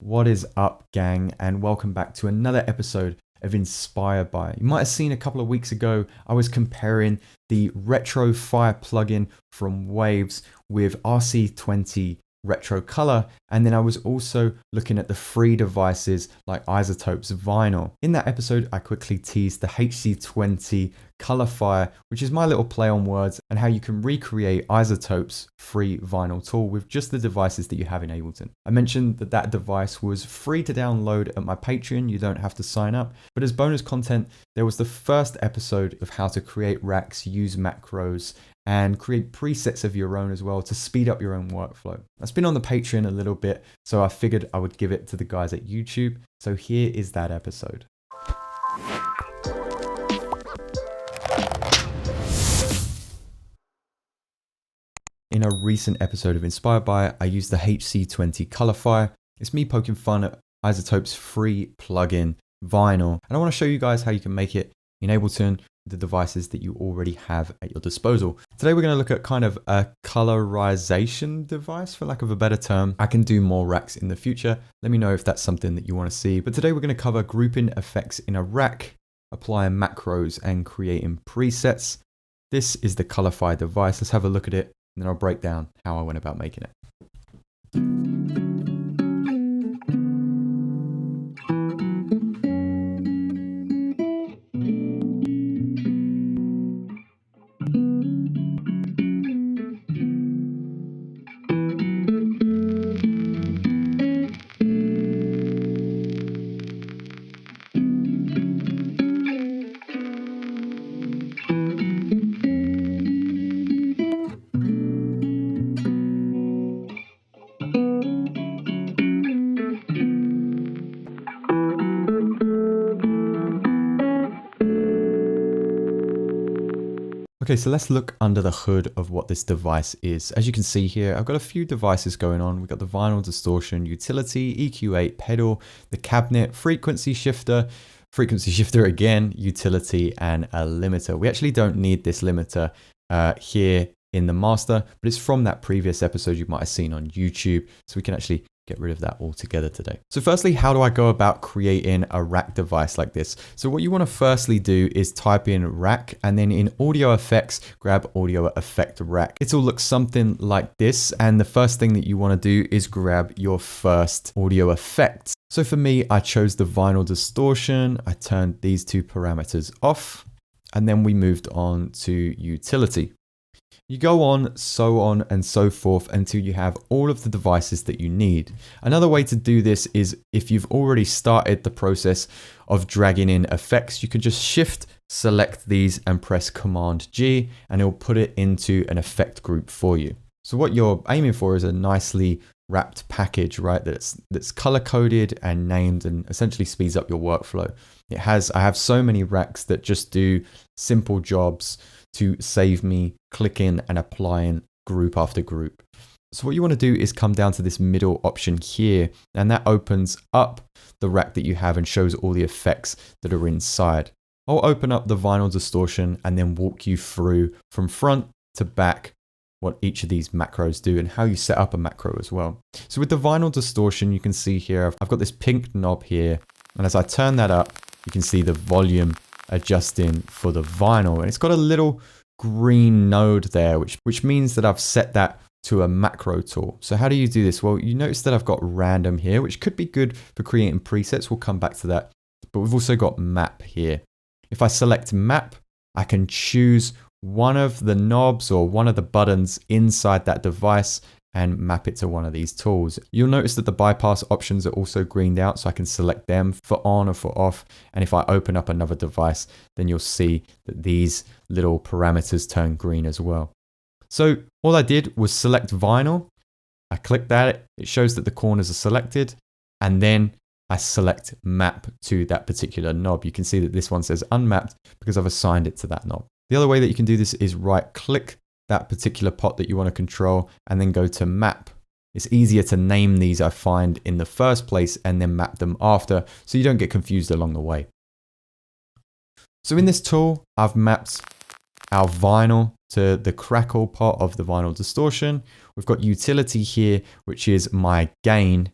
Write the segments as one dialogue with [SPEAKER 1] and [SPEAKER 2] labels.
[SPEAKER 1] What is up, gang, and welcome back to another episode of Inspired By. You might have seen a couple of weeks ago, I was comparing the Retro Fire plugin from Waves with RC20 Retro Color, and then I was also looking at the free devices like Isotope's Vinyl. In that episode, I quickly teased the HC20 Color Fire, which is my little play on words, and how you can recreate Isotope's free vinyl tool with just the devices that you have in Ableton. I mentioned that that device was free to download at my Patreon. You don't have to sign up, but as bonus content, there was the first episode of how to create racks, use macros, and create presets of your own as well to speed up your own workflow. That's been on the Patreon a little bit, so I figured I would give it to the guys at YouTube. So here is that episode. In a recent episode of Inspired By, I used the HC20 Color Fire. It's me poking fun at Isotope's free plugin, Vinyl. And I want to show you guys how you can make it in Ableton, the devices that you already have at your disposal. Today we're going to look at kind of a colorization device, for lack of a better term. I can do more racks in the future. Let me know if that's something that you want to see. But today we're going to cover grouping effects in a rack, applying macros and creating presets. This is the Colorify device. Let's have a look at it, and then I'll break down how I went about making it. Okay, so let's look under the hood of what this device is. As you can see here, I've got a few devices going on. We've got the vinyl distortion, utility, EQ8 pedal, the cabinet, frequency shifter again, utility, and a limiter. We actually don't need this limiter here in the master, but it's from that previous episode you might have seen on YouTube. So we can actually get rid of that altogether today. So firstly, how do I go about creating a rack device like this? So what you want to firstly do is type in rack, and then in audio effects, grab audio effect rack. It'll look something like this. And the first thing that you want to do is grab your first audio effect. So for me, I chose the vinyl distortion. I turned these two parameters off, and then we moved on to utility. You go on, so on and so forth until you have all of the devices that you need. Another way to do this is if you've already started the process of dragging in effects, you can just shift, select these and press Command G, and it'll put it into an effect group for you. So what you're aiming for is a nicely wrapped package, right? That's color coded and named, and essentially speeds up your workflow. I have so many racks that just do simple jobs to save me clicking and applying group after group. So what you want to do is come down to this middle option here, and that opens up the rack that you have and shows all the effects that are inside. I'll open up the vinyl distortion and then walk you through from front to back what each of these macros do and how you set up a macro as well. So with the vinyl distortion, you can see here, I've got this pink knob here, and as I turn that up, you can see the volume adjusting for the vinyl, and it's got a little green node there, which means that I've set that to a macro tool. So how do you do this? Well, you notice that I've got random here, which could be good for creating presets. We'll come back to that, but we've also got map here. If I select map, I can choose one of the knobs or one of the buttons inside that device and map it to one of these tools. You'll notice that the bypass options are also greened out, so I can select them for on or for off. And if I open up another device, then you'll see that these little parameters turn green as well. So all I did was select vinyl. I click that, it shows that the corners are selected, and then I select map to that particular knob. You can see that this one says unmapped because I've assigned it to that knob. The other way that you can do this is right click that particular pot that you want to control and then go to map. It's easier to name these, I find, in the first place and then map them after, so you don't get confused along the way. So in this tool, I've mapped our vinyl to the crackle pot of the vinyl distortion. We've got utility here, which is my gain,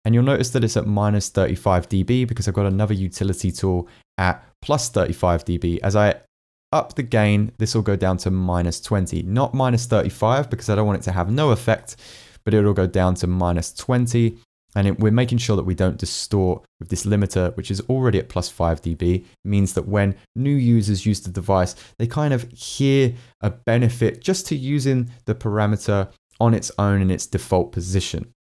[SPEAKER 1] And you'll notice that it's at minus 35 dB because I've got another utility tool at plus 35 dB. As I up the gain, this will go down to minus 20, not minus 35 because I don't want it to have no effect, but it'll go down to minus 20. And we're making sure that we don't distort with this limiter, which is already at plus 5 dB. It means that when new users use the device, they kind of hear a benefit just to using the parameter on its own in its default position.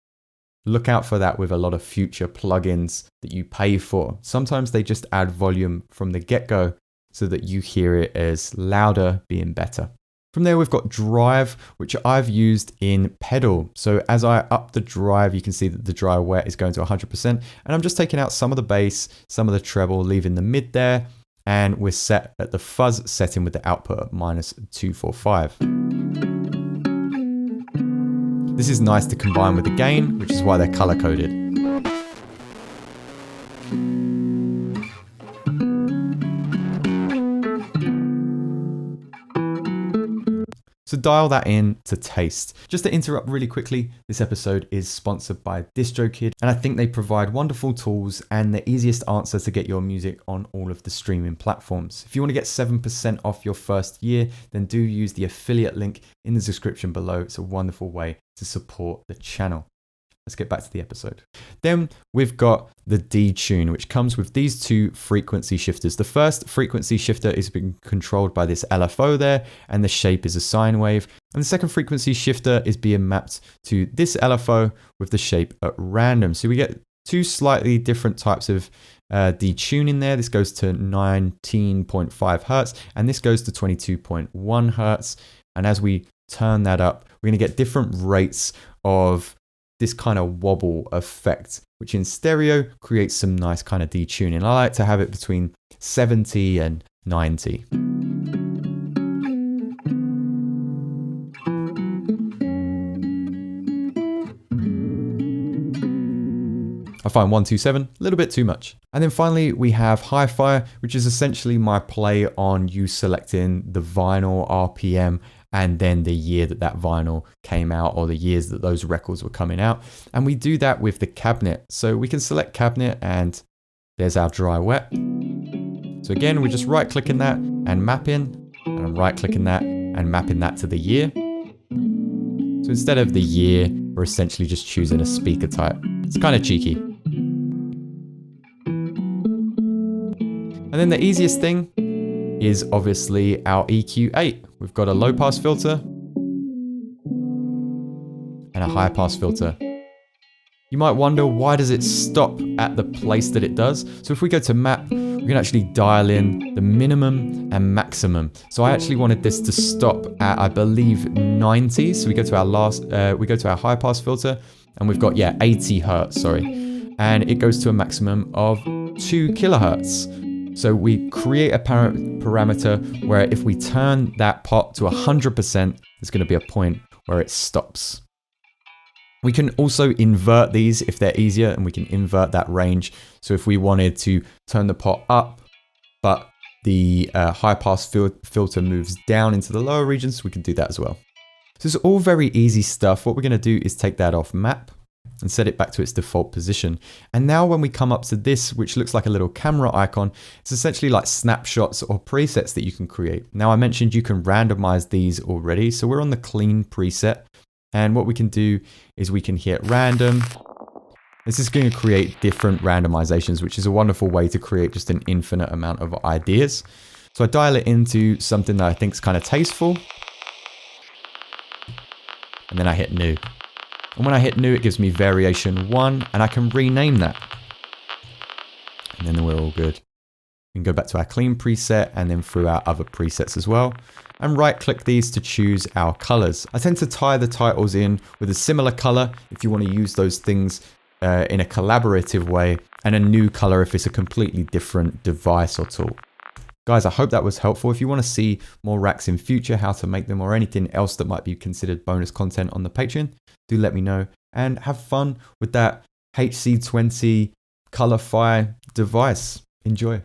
[SPEAKER 1] Look out for that with a lot of future plugins that you pay for. Sometimes they just add volume from the get-go so that you hear it as louder, being better. From there, we've got drive, which I've used in pedal. So as I up the drive, you can see that the dry wet is going to 100%. And I'm just taking out some of the bass, some of the treble, leaving the mid there. And we're set at the fuzz setting with the output at minus 245. This is nice to combine with the gain, which is why they're color coded. So dial that in to taste. Just to interrupt really quickly, this episode is sponsored by DistroKid, and I think they provide wonderful tools and the easiest answer to get your music on all of the streaming platforms. If you want to get 7% off your first year, then do use the affiliate link in the description below. It's a wonderful way to support the channel. Let's get back to the episode. Then we've got the Detune, which comes with these two frequency shifters. The first frequency shifter is being controlled by this LFO there, and the shape is a sine wave. And the second frequency shifter is being mapped to this LFO with the shape at random. So we get two slightly different types of detuning there. This goes to 19.5 hertz, and this goes to 22.1 hertz. And as we turn that up, we're going to get different rates of this kind of wobble effect, which in stereo creates some nice kind of detuning. I like to have it between 70 and 90. I find 127 a little bit too much. And then finally we have hi-fi, which is essentially my play on you selecting the vinyl RPM and then the year that that vinyl came out or the years that those records were coming out. And we do that with the cabinet. So we can select cabinet and there's our dry wet. So again, we're just right clicking that and mapping, and I'm right clicking that and mapping that to the year. So instead of the year, we're essentially just choosing a speaker type. It's kind of cheeky. And then the easiest thing is obviously our EQ8. We've got a low pass filter and a high pass filter. You might wonder, why does it stop at the place that it does? So if we go to map, we can actually dial in the minimum and maximum. So I actually wanted this to stop at, I believe, 90. So we go to our high pass filter and we've got, 80 hertz, sorry. And it goes to a maximum of 2 kilohertz. So we create a parameter where if we turn that pot to 100%, there's going to be a point where it stops. We can also invert these if they're easier, and we can invert that range. So if we wanted to turn the pot up, but the high pass filter moves down into the lower regions, we can do that as well. So it's all very easy stuff. What we're going to do is take that off map and set it back to its default position. And now when we come up to this, which looks like a little camera icon, it's essentially like snapshots or presets that you can create. Now I mentioned you can randomize these already. So we're on the clean preset. And what we can do is we can hit random. This is going to create different randomizations, which is a wonderful way to create just an infinite amount of ideas. So I dial it into something that I think is kind of tasteful. And then I hit new. And when I hit new, it gives me variation 1, and I can rename that. And then we're all good. We can go back to our clean preset and then through our other presets as well. And right click these to choose our colors. I tend to tie the titles in with a similar color if you want to use those things in a collaborative way, and a new color if it's a completely different device or tool. Guys, I hope that was helpful. If you want to see more racks in future, how to make them, or anything else that might be considered bonus content on the Patreon, do let me know, and have fun with that HC20 Colorify device. Enjoy.